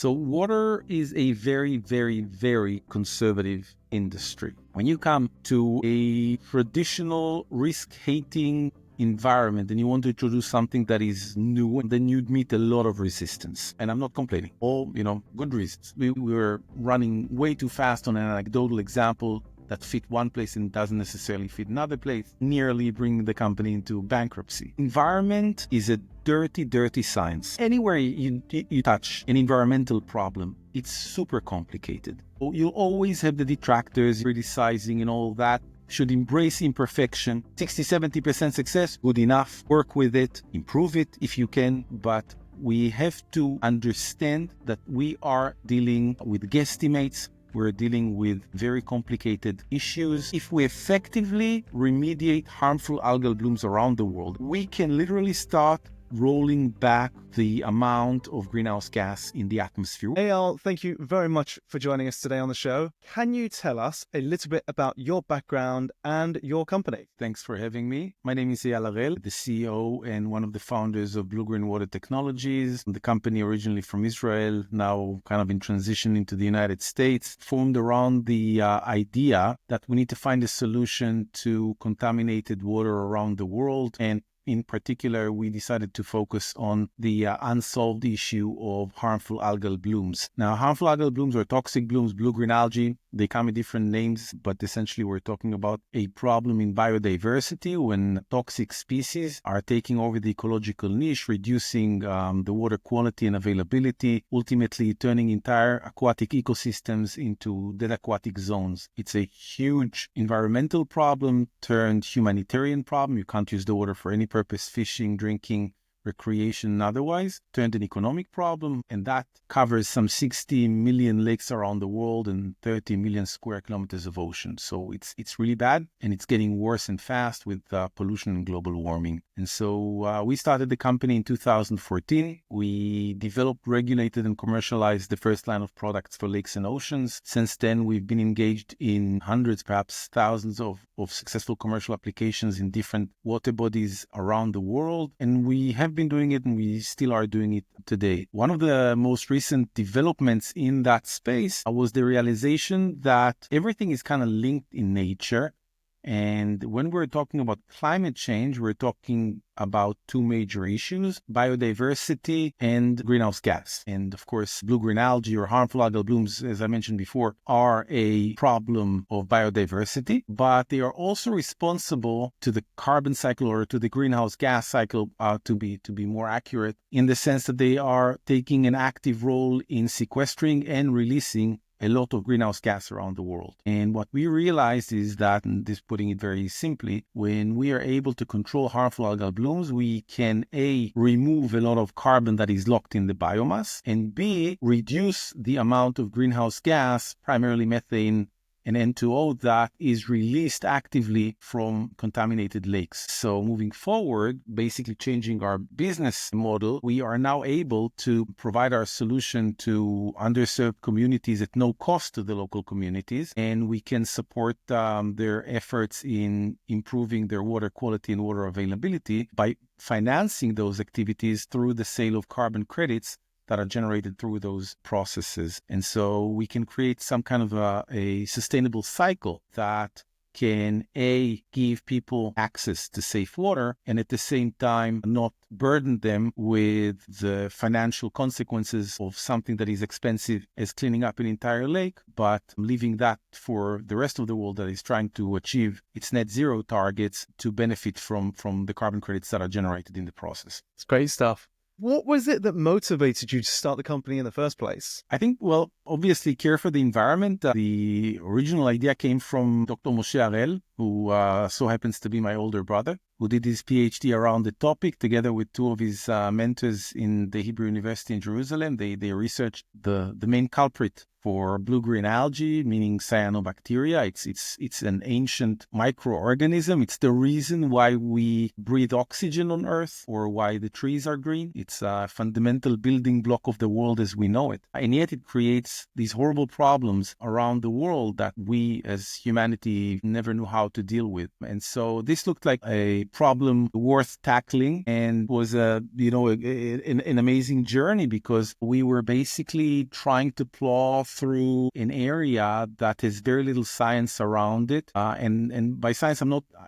So water is a very, very, very conservative industry. When you come to a traditional risk-hating environment and you want to introduce something that is new, then you'd meet a lot of resistance. And I'm not complaining. All, good reasons. We were running way too fast on an anecdotal example that fit one place and doesn't necessarily fit another place, nearly bringing the company into bankruptcy. Environment is a dirty, dirty science. Anywhere you touch an environmental problem, it's super complicated. You'll always have the detractors criticizing and all that. Should embrace imperfection. 60-70% success, good enough. Work with it, improve it if you can, but we have to understand that we are dealing with guesstimates. We're dealing with very complicated issues. If we effectively remediate harmful algal blooms around the world, we can literally start rolling back the amount of greenhouse gas in the atmosphere. Eyal, thank you very much for joining us today on the show. Can you tell us a little bit about your background and your company? Thanks for having me. My name is Eyal Harel, the CEO and one of the founders of BlueGreen Water Technologies. The company originally from Israel, now kind of in transition into the United States, formed around the idea that we need to find a solution to contaminated water around the world. And in particular, we decided to focus on the unsolved issue of harmful algal blooms. Now, harmful algal blooms or toxic blooms, blue-green algae, they come with different names, but essentially we're talking about a problem in biodiversity when toxic species are taking over the ecological niche, reducing the water quality and availability, ultimately turning entire aquatic ecosystems into dead aquatic zones. It's a huge environmental problem turned humanitarian problem. You can't use the water for any purpose, fishing, drinking, recreation, and otherwise, turned an economic problem, and that covers some 60 million lakes around the world and 30 million square kilometers of ocean. So it's really bad, and it's getting worse and fast with pollution and global warming. And so we started the company in 2014. We developed, regulated, and commercialized the first line of products for lakes and oceans. Since then, we've been engaged in hundreds, perhaps thousands of successful commercial applications in different water bodies around the world. And we have been doing it, and we still are doing it today. One of the most recent developments in that space was the realization that everything is kind of linked in nature. And when we're talking about climate change, we're talking about two major issues: biodiversity and greenhouse gas. And of course, blue-green algae or harmful algal blooms, as I mentioned before, are a problem of biodiversity, but they are also responsible to the carbon cycle or to the greenhouse gas cycle, to be more accurate, in the sense that they are taking an active role in sequestering and releasing a lot of greenhouse gas around the world. And what we realized is that, and this putting it very simply, when we are able to control harmful algal blooms, we can A, remove a lot of carbon that is locked in the biomass, and B, reduce the amount of greenhouse gas, primarily methane and N2O, that is released actively from contaminated lakes. So moving forward, basically changing our business model, we are now able to provide our solution to underserved communities at no cost to the local communities, and we can support their efforts in improving their water quality and water availability by financing those activities through the sale of carbon credits that are generated through those processes. And so we can create some kind of a sustainable cycle that can A, give people access to safe water, and at the same time not burden them with the financial consequences of something that is expensive as cleaning up an entire lake, but leaving that for the rest of the world that is trying to achieve its net zero targets to benefit from the carbon credits that are generated in the process. It's great stuff. What was it that motivated you to start the company in the first place? I think, well, obviously care for the environment. The original idea came from Dr. Moshe Harel, who so happens to be my older brother, who did his PhD around the topic together with two of his mentors in the Hebrew University in Jerusalem. They researched the main culprit for blue-green algae, meaning cyanobacteria. It's an ancient microorganism. It's the reason why we breathe oxygen on Earth or why the trees are green. It's a fundamental building block of the world as we know it. And yet it creates these horrible problems around the world that we as humanity never knew how to deal with. And so this looked like a problem worth tackling and was an amazing journey because we were basically trying to plow through an area that has very little science around it. And by science,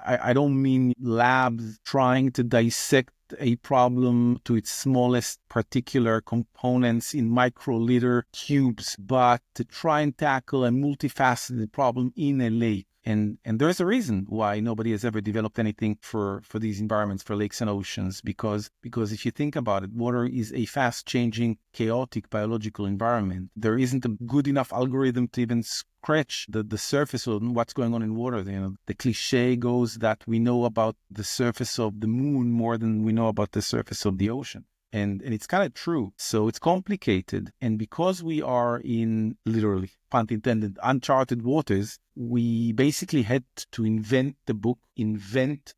I don't mean labs trying to dissect a problem to its smallest particular components in microliter cubes, but to try and tackle a multifaceted problem in a lake. And there's a reason why nobody has ever developed anything for these environments, for lakes and oceans, because if you think about it, water is a fast-changing, chaotic biological environment. There isn't a good enough algorithm to even scratch the surface of what's going on in water. The cliche goes that we know about the surface of the moon more than we know about the surface of the ocean. And it's kind of true. So it's complicated. And because we are in, literally, pun intended, uncharted waters, we basically had to invent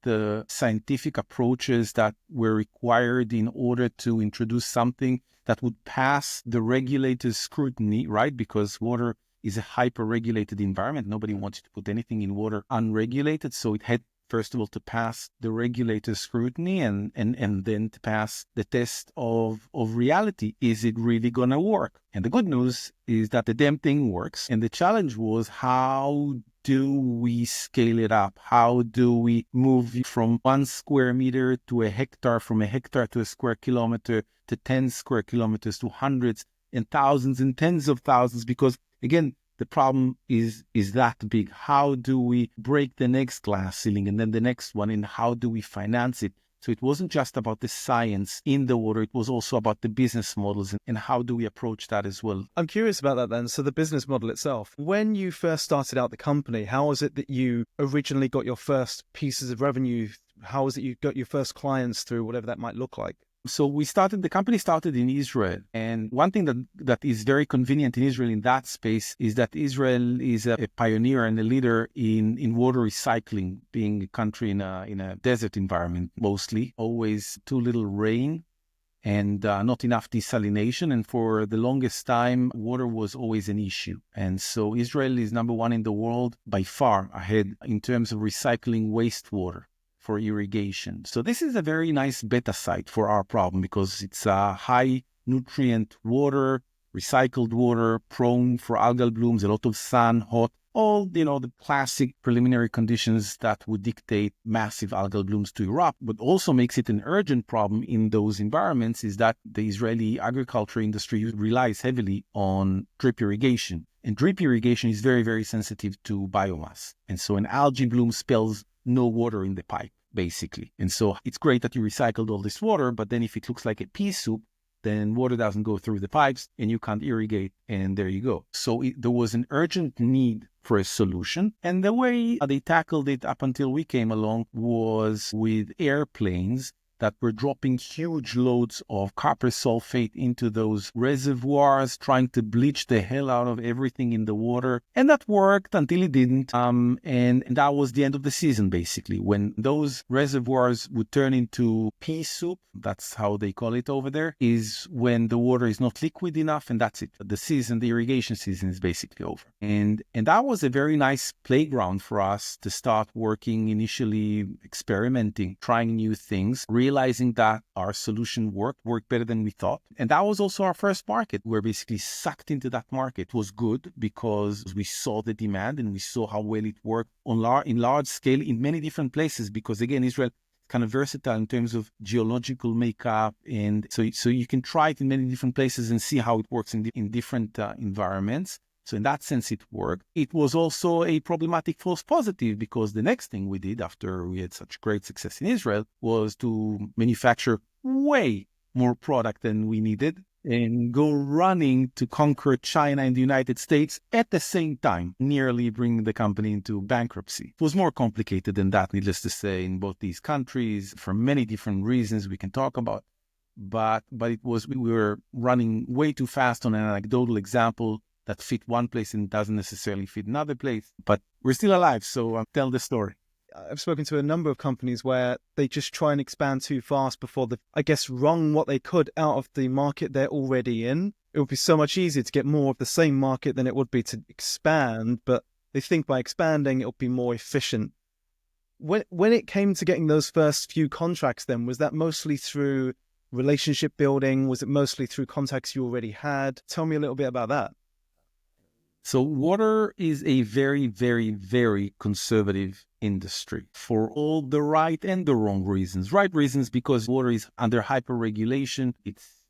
the scientific approaches that were required in order to introduce something that would pass the regulator's scrutiny, right? Because water is a hyper-regulated environment. Nobody wants to put anything in water unregulated. So it had, first of all, to pass the regulator's scrutiny and then to pass the test of reality. Is it really going to work? And the good news is that the damn thing works. And the challenge was, how do we scale it up? How do we move from 1 square meter to a hectare, from a hectare to a square kilometer, to 10 square kilometers, to hundreds and thousands and tens of thousands? Because again, the problem is that big. How do we break the next glass ceiling and then the next one? And how do we finance it? So it wasn't just about the science in the water. It was also about the business models and how do we approach that as well. I'm curious about that then. So the business model itself, when you first started out the company, how was it that you originally got your first pieces of revenue? How was it you got your first clients through, whatever that might look like? So the company started in Israel. And one thing that is very convenient in Israel in that space is that Israel is a pioneer and a leader in water recycling, being a country in a desert environment, mostly, always too little rain and not enough desalination. And for the longest time, water was always an issue. And so Israel is number one in the world, by far ahead in terms of recycling wastewater for irrigation. So this is a very nice beta site for our problem because it's a high nutrient water, recycled water, prone for algal blooms, a lot of sun, hot, all, the classic preliminary conditions that would dictate massive algal blooms to erupt. But also makes it an urgent problem in those environments is that the Israeli agriculture industry relies heavily on drip irrigation. And drip irrigation is very, very sensitive to biomass. And so an algae bloom spells no water in the pipe, basically. And so it's great that you recycled all this water, but then if it looks like a pea soup, then water doesn't go through the pipes and you can't irrigate, and there you go. So there was an urgent need for a solution. And the way they tackled it up until we came along was with airplanes that were dropping huge loads of copper sulfate into those reservoirs, trying to bleach the hell out of everything in the water. And that worked until it didn't. And that was the end of the season, basically. When those reservoirs would turn into pea soup, that's how they call it over there, is when the water is not liquid enough, and that's it. The irrigation season is basically over. And that was a very nice playground for us to start working, initially experimenting, trying new things, realizing that our solution worked better than we thought. And that was also our first market. We're basically sucked into that market. It was good because we saw the demand and we saw how well it worked in large scale in many different places. Because again, Israel is kind of versatile in terms of geological makeup. And so you can try it in many different places and see how it works in different environments. So in that sense, it worked. It was also a problematic false positive because the next thing we did after we had such great success in Israel was to manufacture way more product than we needed and go running to conquer China and the United States at the same time, nearly bringing the company into bankruptcy. It was more complicated than that, needless to say, in both these countries for many different reasons we can talk about. But we were running way too fast. On an anecdotal example, that fit one place and doesn't necessarily fit another place. But we're still alive, so I'll tell the story. I've spoken to a number of companies where they just try and expand too fast before they've, I guess, wrung what they could out of the market they're already in. It would be so much easier to get more of the same market than it would be to expand, but they think by expanding it'll be more efficient. When it came to getting those first few contracts then, was that mostly through relationship building? Was it mostly through contacts you already had? Tell me a little bit about that. So water is a very, very, very conservative industry for all the right and the wrong reasons. Right reasons because water is under hyper-regulation.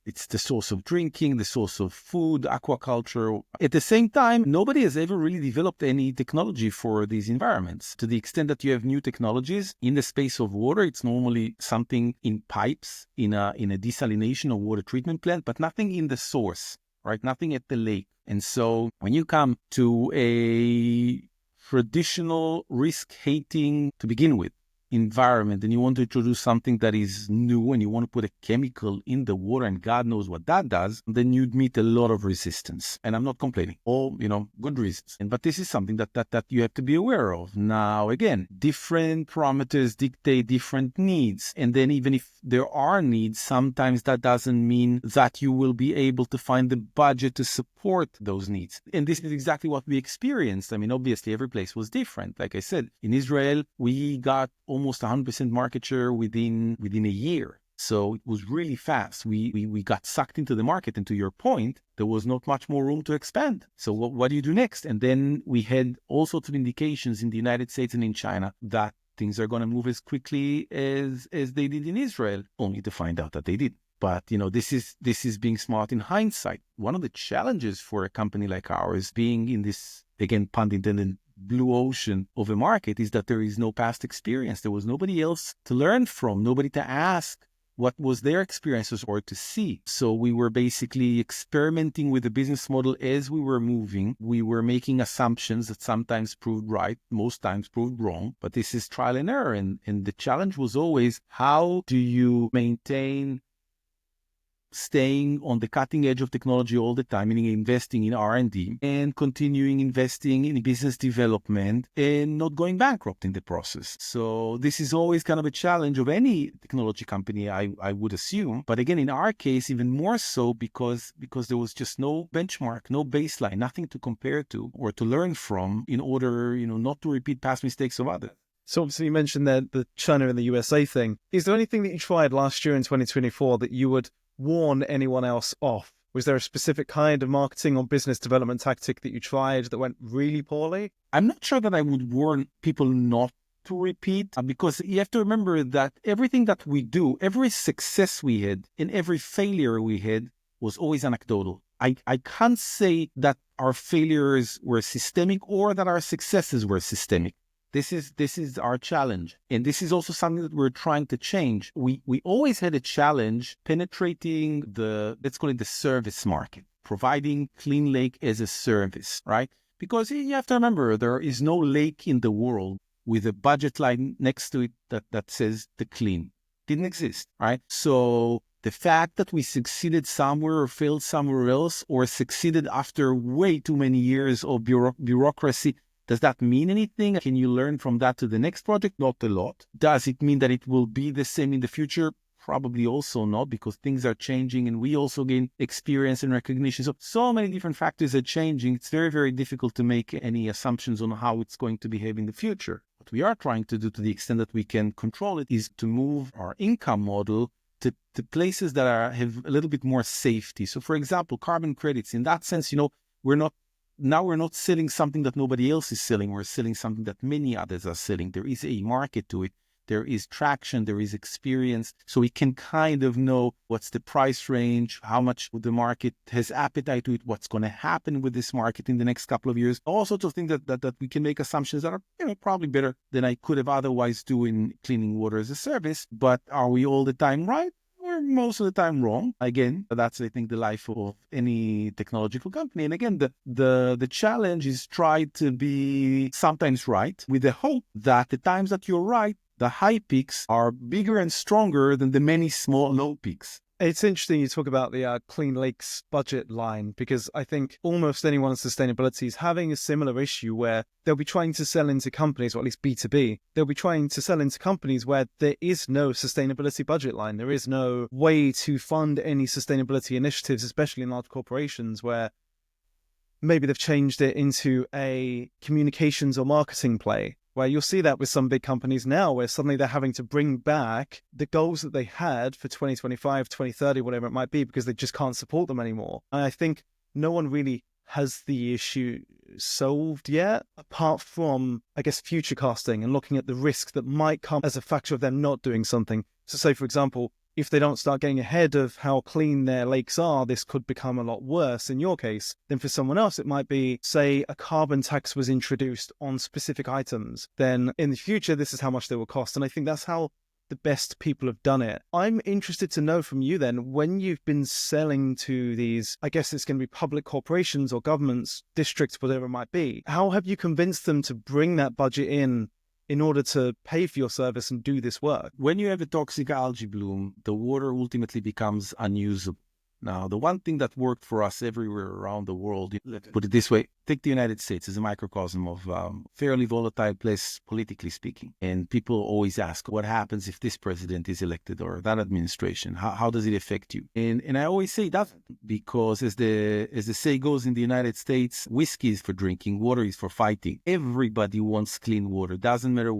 It's the source of drinking, the source of food, aquaculture. At the same time, nobody has ever really developed any technology for these environments. To the extent that you have new technologies in the space of water, it's normally something in pipes, in a desalination or water treatment plant, but nothing in the source, right? Nothing at the lake. And so when you come to a traditional risk-hating, to begin with, environment and you want to introduce something that is new and you want to put a chemical in the water and God knows what that does, then you'd meet a lot of resistance. And I'm not complaining. All, good reasons. But this is something that you have to be aware of. Now, again, different parameters dictate different needs. And then even if there are needs, sometimes that doesn't mean that you will be able to find the budget to support those needs. And this is exactly what we experienced. I mean, obviously, every place was different. Like I said, in Israel, we got almost 100% market share within a year. So it was really fast. We got sucked into the market. And to your point, there was not much more room to expand. So what do you do next? And then we had all sorts of indications in the United States and in China that things are going to move as quickly as they did in Israel, only to find out that they did. But, this is being smart in hindsight. One of the challenges for a company like ours being in this, again, pun intended, blue ocean of a market is that there is no past experience. There was nobody else to learn from, nobody to ask what was their experiences or to see. So we were basically experimenting with the business model as we were moving. We were making assumptions that sometimes proved right, most times proved wrong, but this is trial and error. And the challenge was always, how do you maintain staying on the cutting edge of technology all the time, meaning investing in R&D and continuing investing in business development and not going bankrupt in the process. So this is always kind of a challenge of any technology company, I would assume. But again, in our case, even more so because there was just no benchmark, no baseline, nothing to compare to or to learn from in order, not to repeat past mistakes of others. So obviously you mentioned the China and the USA thing. Is there anything that you tried last year in 2024 that you would warn anyone else off? Was there a specific kind of marketing or business development tactic that you tried that went really poorly? I'm not sure that I would warn people not to repeat, because you have to remember that everything that we do, every success we had and every failure we had was always anecdotal. I can't say that our failures were systemic or that our successes were systemic. This is our challenge. And this is also something that we're trying to change. We always had a challenge penetrating let's call it the service market, providing clean lake as a service, right? Because you have to remember, there is no lake in the world with a budget line next to it that says the clean. Didn't exist, right? So the fact that we succeeded somewhere or failed somewhere else, or succeeded after way too many years of bureaucracy, does that mean anything? Can you learn from that to the next project? Not a lot. Does it mean that it will be the same in the future? Probably also not, because things are changing and we also gain experience and recognition. So many different factors are changing. It's very, very difficult to make any assumptions on how it's going to behave in the future. What we are trying to do, to the extent that we can control it, is to move our income model to places that have a little bit more safety. So for example, carbon credits, in that sense, we're not selling something that nobody else is selling. We're selling something that many others are selling. There is a market to it. There is traction. There is experience. So we can kind of know what's the price range, how much the market has appetite to it, what's going to happen with this market in the next couple of years. All sorts of things that we can make assumptions that are probably better than I could have otherwise do in cleaning water as a service. But are we all the time right? We're most of the time wrong. Again, that's, I think, the life of any technological company. And again, the challenge is try to be sometimes right, with the hope that the times that you're right, the high peaks are bigger and stronger than the many small low peaks. It's interesting you talk about the Clean Lakes budget line, because I think almost anyone in sustainability is having a similar issue where they'll be trying to sell into companies, or at least B2B, they'll be trying to sell into companies where there is no sustainability budget line. There is no way to fund any sustainability initiatives, especially in large corporations where maybe they've changed it into a communications or marketing play, where you'll see that with some big companies now, where suddenly they're having to bring back the goals that they had for 2025, 2030, whatever it might be, because they just can't support them anymore. And I think no one really has the issue solved yet, apart from, I guess, future casting and looking at the risk that might come as a factor of them not doing something. So say, for example, if they don't start getting ahead of how clean their lakes are, this could become a lot worse in your case. Then for someone else, it might be, say, a carbon tax was introduced on specific items. Then in the future, this is how much they will cost. And I think that's how the best people have done it. I'm interested to know from you then, when you've been selling to these, I guess it's going to be public corporations or governments, districts, whatever it might be, how have you convinced them to bring that budget in order to pay for your service and do this work? When you have a toxic algae bloom, the water ultimately becomes unusable. Now, the one thing that worked for us everywhere around the world, let's put it this way, take the United States as a microcosm of fairly volatile place, politically speaking. And people always ask, what happens if this president is elected or that administration? How does it affect you? And I always say that because as the say goes in the United States, whiskey is for drinking, water is for fighting. Everybody wants clean water. Doesn't matter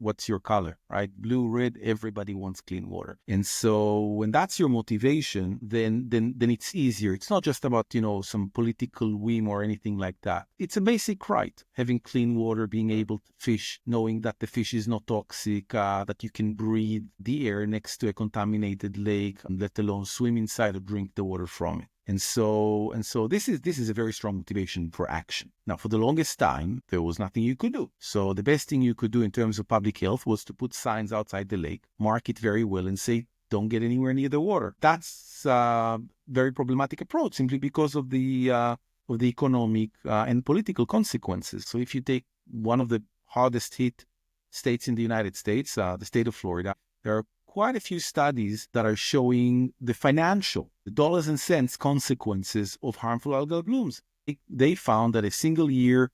what's your color, right? Blue, red, everybody wants clean water. And so when that's your motivation, then it's easier. It's not just about, some political whim or anything like that. It's a basic right, having clean water, being able to fish, knowing that the fish is not toxic, that you can breathe the air next to a contaminated lake, let alone swim inside or drink the water from it. And so this is a very strong motivation for action. Now, for the longest time, there was nothing you could do. So the best thing you could do in terms of public health was to put signs outside the lake, mark it very well, and say, don't get anywhere near the water. That's a very problematic approach, simply because of the economic and political consequences. So if you take one of the hardest hit states in the United States, the state of Florida, there are quite a few studies that are showing the financial, the dollars and cents consequences of harmful algal blooms. They found that a single year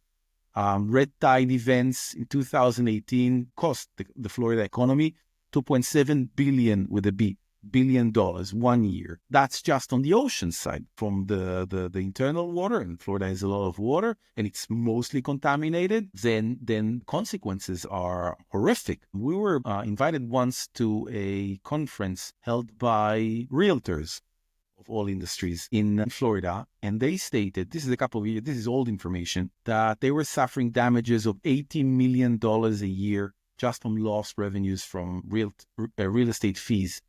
red tide events in 2018 cost the Florida economy $2.7 billion with a B, $1 billion 1 year. That's just on the ocean side. From the internal water, and Florida has a lot of water and it's mostly contaminated, then consequences are horrific. We were invited once to a conference held by realtors of all industries in Florida, and they stated, this is a couple of years, this is old information, that they were suffering damages of $18 million a year just from lost revenues from real estate fees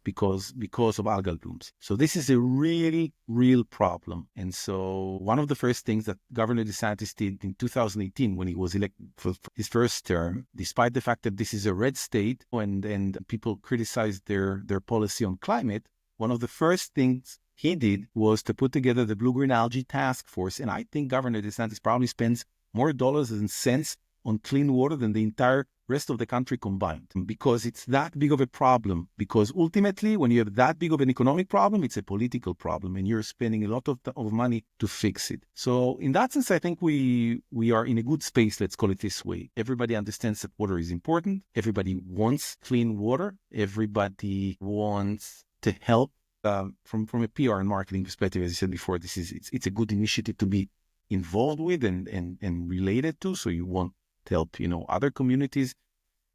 because of algal blooms. So this is a really real problem. And so one of the first things that Governor DeSantis did in 2018 when he was elected for his first term, despite the fact that this is a red state and people criticized their policy on climate, one of the first things he did was to put together the Blue-Green Algae Task Force. And I think Governor DeSantis probably spends more dollars and cents on clean water than the entire rest of the country combined, because it's that big of a problem. Because ultimately, when you have that big of an economic problem, it's a political problem, and you're spending a lot of money to fix it. So in that sense, I think we are in a good space, let's call it this way. Everybody understands that water is important. Everybody wants clean water. Everybody wants to help from a PR and marketing perspective. As I said before, it's a good initiative to be involved with and related to. So you want to help, other communities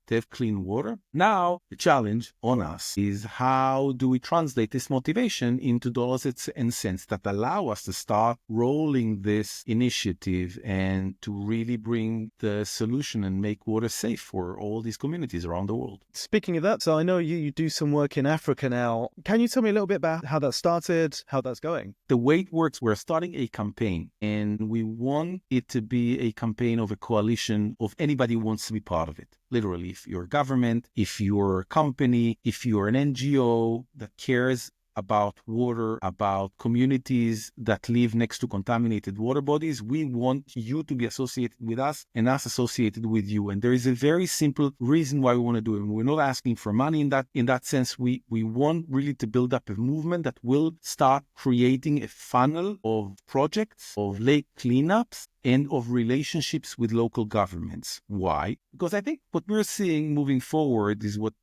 to have clean water. Now, the challenge on us is how do we translate this motivation into dollars and cents that allow us to start rolling this initiative and to really bring the solution and make water safe for all these communities around the world. Speaking of that, so I know you do some work in Africa now. Can you tell me a little bit about how that started, how that's going? The way it works, we're starting a campaign, and we want it to be a campaign of a coalition of anybody who wants to be part of it. Literally, if you're government, if you're a company, if you're an NGO that cares about water, about communities that live next to contaminated water bodies. We want you to be associated with us and us associated with you. And there is a very simple reason why we want to do it. We're not asking for money in that sense. We want really to build up a movement that will start creating a funnel of projects, of lake cleanups, and of relationships with local governments. Why? Because I think what we're seeing moving forward is what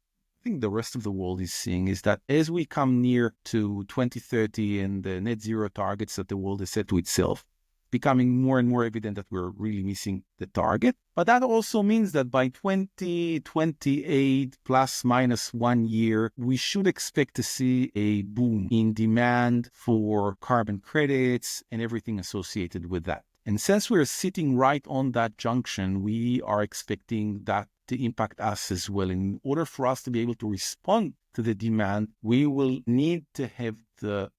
I think the rest of the world is seeing, is that as we come near to 2030 and the net zero targets that the world has set to itself, becoming more and more evident that we're really missing the target. But that also means that by 2028, plus minus 1 year, we should expect to see a boom in demand for carbon credits and everything associated with that. And since we're sitting right on that junction, we are expecting that to impact us as well. In order for us to be able to respond to the demand, we will need to have had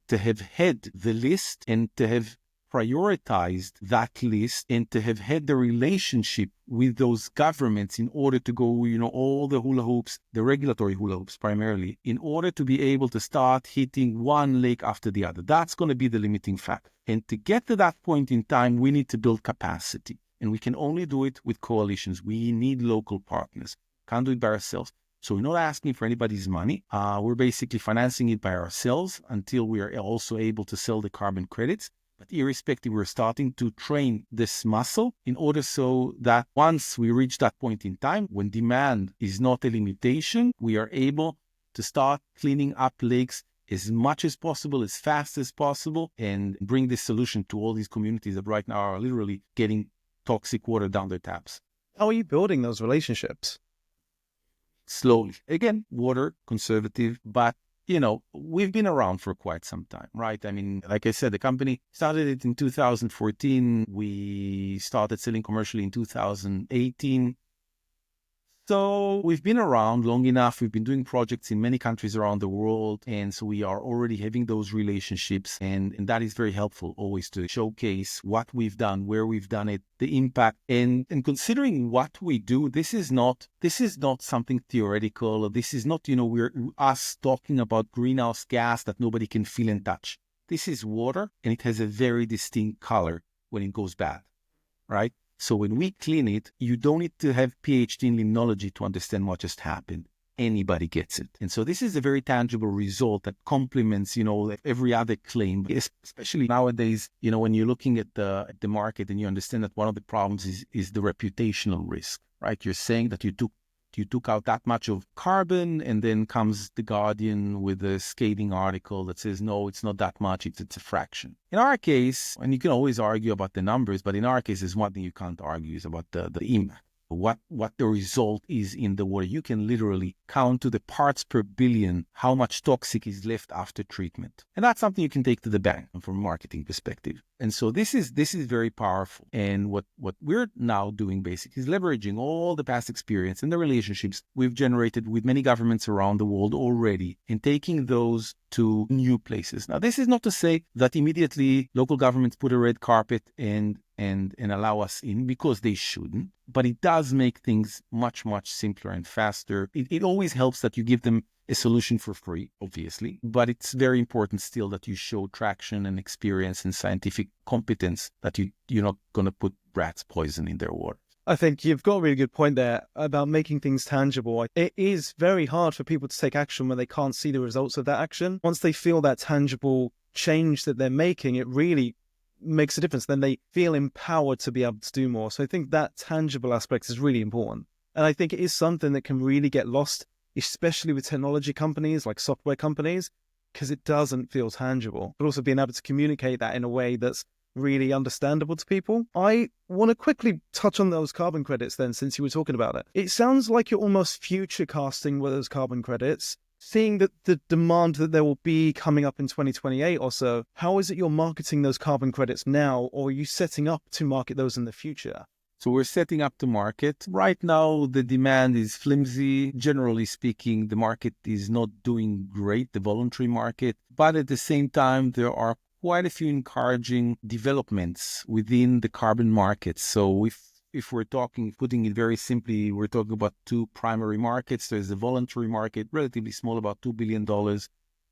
the list and to have prioritized that list and to have had the relationship with those governments in order to go, all the hula hoops, the regulatory hula hoops primarily, in order to be able to start hitting one lake after the other. That's going to be the limiting factor. And to get to that point in time, we need to build capacity. And we can only do it with coalitions. We need local partners. Can't do it by ourselves. So we're not asking for anybody's money. We're basically financing it by ourselves until we are also able to sell the carbon credits. But irrespective, we're starting to train this muscle in order so that once we reach that point in time, when demand is not a limitation, we are able to start cleaning up lakes as much as possible, as fast as possible, and bring this solution to all these communities that right now are literally getting toxic water down their taps. How are you building those relationships? Slowly. Again, water, conservative, but we've been around for quite some time, right? I mean, like I said, the company started it in 2014. We started selling commercially in 2018. So we've been around long enough. We've been doing projects in many countries around the world. And so we are already having those relationships. And that is very helpful always to showcase what we've done, where we've done it, the impact. And considering what we do, this is not something theoretical. This is not, we're us talking about greenhouse gas that nobody can feel and touch. This is water, and it has a very distinct color when it goes bad, right? So when we clean it, you don't need to have PhD in limnology to understand what just happened. Anybody gets it. And so this is a very tangible result that complements, every other claim, especially nowadays, when you're looking at the market and you understand that one of the problems is the reputational risk, right? You're saying that you took out that much of carbon, and then comes The Guardian with a scathing article that says, no, it's not that much, it's a fraction. In our case, and you can always argue about the numbers, but in our case, there's one thing you can't argue is about the impact. What the result is in the water. You can literally count to the parts per billion how much toxic is left after treatment. And that's something you can take to the bank from a marketing perspective. And so this is very powerful. And what we're now doing basically is leveraging all the past experience and the relationships we've generated with many governments around the world already, and taking those to new places. Now, this is not to say that immediately local governments put a red carpet and allow us in, because they shouldn't. But it does make things much, much simpler and faster. It always helps that you give them a solution for free, obviously. But it's very important still that you show traction and experience and scientific competence, that you're not going to put rats' poison in their water. I think you've got a really good point there about making things tangible. It is very hard for people to take action when they can't see the results of that action. Once they feel that tangible change that they're making, it really makes a difference. Then they feel empowered to be able to do more. So I think that tangible aspect is really important. And I think it is something that can really get lost, especially with technology companies like software companies, because it doesn't feel tangible. But also being able to communicate that in a way that's really understandable to people. I want to quickly touch on those carbon credits then, since you were talking about it. It sounds like you're almost future casting with those carbon credits. Seeing that the demand that there will be coming up in 2028 or so, how is it you're marketing those carbon credits now, or are you setting up to market those in the future? So we're setting up to market. Right now, the demand is flimsy. Generally speaking, the market is not doing great, the voluntary market. But at the same time, there are quite a few encouraging developments within the carbon market. So if we're putting it very simply, we're talking about two primary markets. There's the voluntary market, relatively small, about $2 billion.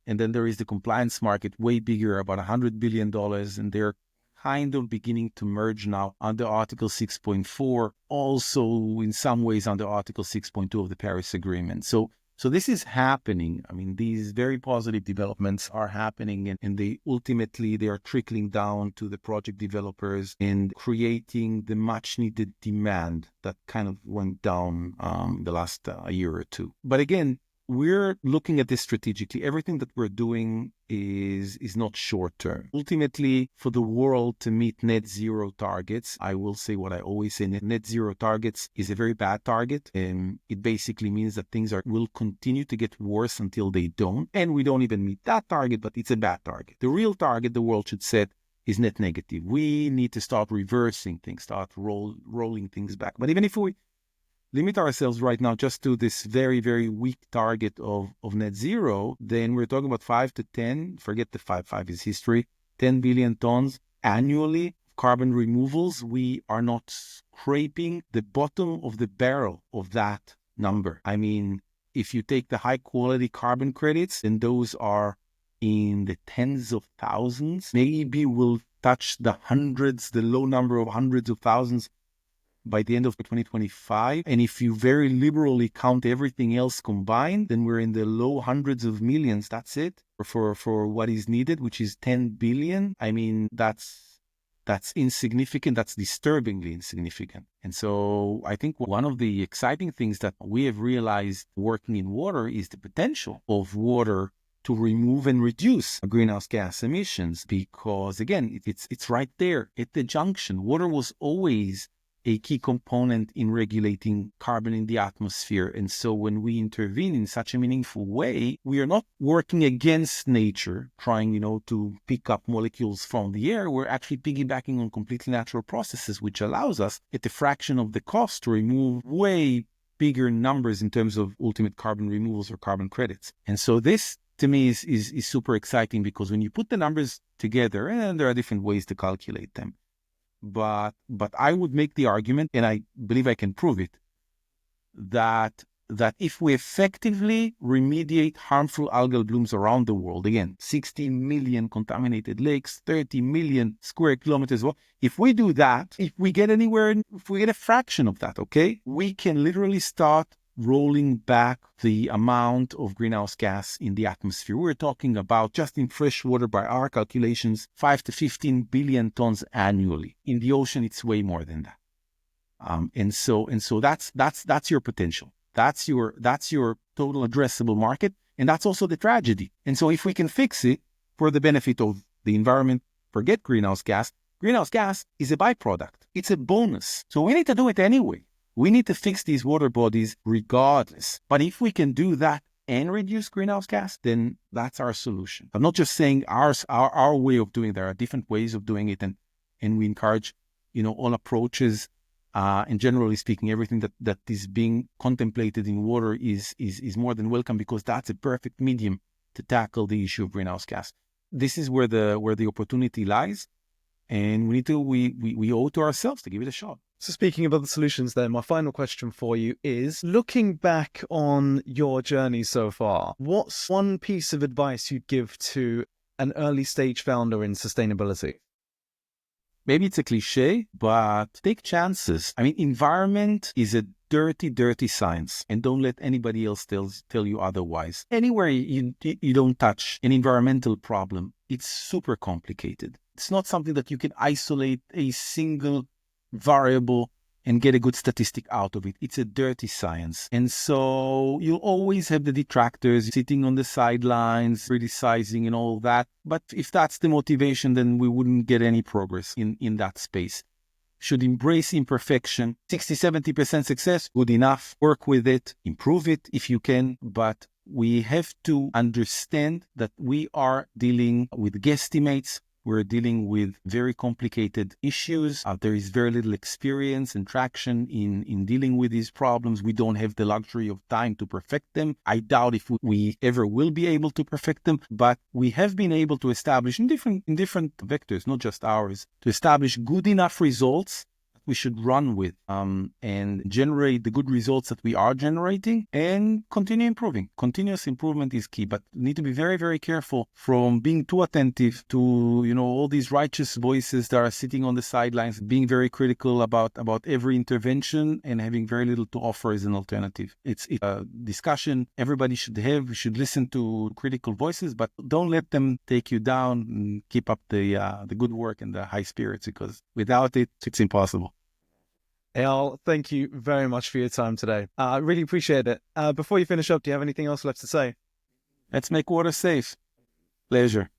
And then there is the compliance market, way bigger, about $100 billion. And they're kind of beginning to merge now under Article 6.4, also in some ways under Article 6.2 of the Paris Agreement. So this is happening. I mean, these very positive developments are happening, and they are trickling down to the project developers and creating the much needed demand that kind of went down the last year or two. But again, we're looking at this strategically. Everything that we're doing is not short term. Ultimately, for the world to meet net zero targets, I will say what I always say, net zero targets is a very bad target. And it basically means that things will continue to get worse until they don't. And we don't even meet that target, but it's a bad target. The real target the world should set is net negative. We need to start reversing things, start rolling things back. But even if we limit ourselves right now just to this very, very weak target of net zero, then we're talking about 5 to 10, forget the 5 is history, 10 billion tons annually carbon removals. We are not scraping the bottom of the barrel of that number. I mean, if you take the high quality carbon credits, then those are in the tens of thousands. Maybe we'll touch the low number of hundreds of thousands by the end of 2025. And if you very liberally count everything else combined, then we're in the low hundreds of millions. That's it for what is needed, which is 10 billion. I mean, that's insignificant. That's disturbingly insignificant. And so I think one of the exciting things that we have realized working in water is the potential of water to remove and reduce greenhouse gas emissions, because again, it's right there at the junction. Water was always a key component in regulating carbon in the atmosphere. And so when we intervene in such a meaningful way, we are not working against nature, trying, to pick up molecules from the air. We're actually piggybacking on completely natural processes, which allows us at a fraction of the cost to remove way bigger numbers in terms of ultimate carbon removals or carbon credits. And so this, to me, is super exciting, because when you put the numbers together, and there are different ways to calculate them, but I would make the argument, and I believe I can prove it, that if we effectively remediate harmful algal blooms around the world, again, 60 million contaminated lakes, 30 million square kilometers, well, if we do that, if we get a fraction of that, okay, we can literally start rolling back the amount of greenhouse gas in the atmosphere. We're talking about, just in fresh water, by our calculations, 5 to 15 billion tons annually. In the ocean, it's way more than that. And so that's your potential. That's your total addressable market. And that's also the tragedy. And so if we can fix it for the benefit of the environment, forget greenhouse gas. Greenhouse gas is a byproduct. It's a bonus. So we need to do it anyway. We need to fix these water bodies regardless. But if we can do that and reduce greenhouse gas, then that's our solution. I'm not just saying our way of doing it. There are different ways of doing it. And we encourage, all approaches. And generally speaking, everything that is being contemplated in water is more than welcome, because that's a perfect medium to tackle the issue of greenhouse gas. This is where the opportunity lies. And we owe it to ourselves to give it a shot. So speaking of other solutions then, my final question for you is, looking back on your journey so far, what's one piece of advice you'd give to an early stage founder in sustainability? Maybe it's a cliche, but take chances. I mean, environment is a dirty, dirty science, and don't let anybody else tell you otherwise. Anywhere you don't touch an environmental problem, it's super complicated. It's not something that you can isolate a single variable and get a good statistic out of it. It's a dirty science. And so you'll always have the detractors sitting on the sidelines, criticizing and all that. But if that's the motivation, then we wouldn't get any progress in that space. Should embrace imperfection. 60-70% success, good enough. Work with it, improve it if you can. But we have to understand that we are dealing with guesstimates. We're dealing with very complicated issues. There is very little experience and traction in dealing with these problems. We don't have the luxury of time to perfect them. I doubt if we ever will be able to perfect them, but we have been able to establish in different vectors, not just ours, to establish good enough results. we should run with and generate the good results that we are generating and continue improving. Continuous improvement is key, but need to be very, very careful from being too attentive to, all these righteous voices that are sitting on the sidelines, being very critical about every intervention and having very little to offer as an alternative. It's a discussion everybody should have. We should listen to critical voices, but don't let them take you down, and keep up the good work and the high spirits, because without it, it's impossible. Eyal, thank you very much for your time today. I really appreciate it. Before you finish up, do you have anything else left to say? Let's make water safe. Pleasure.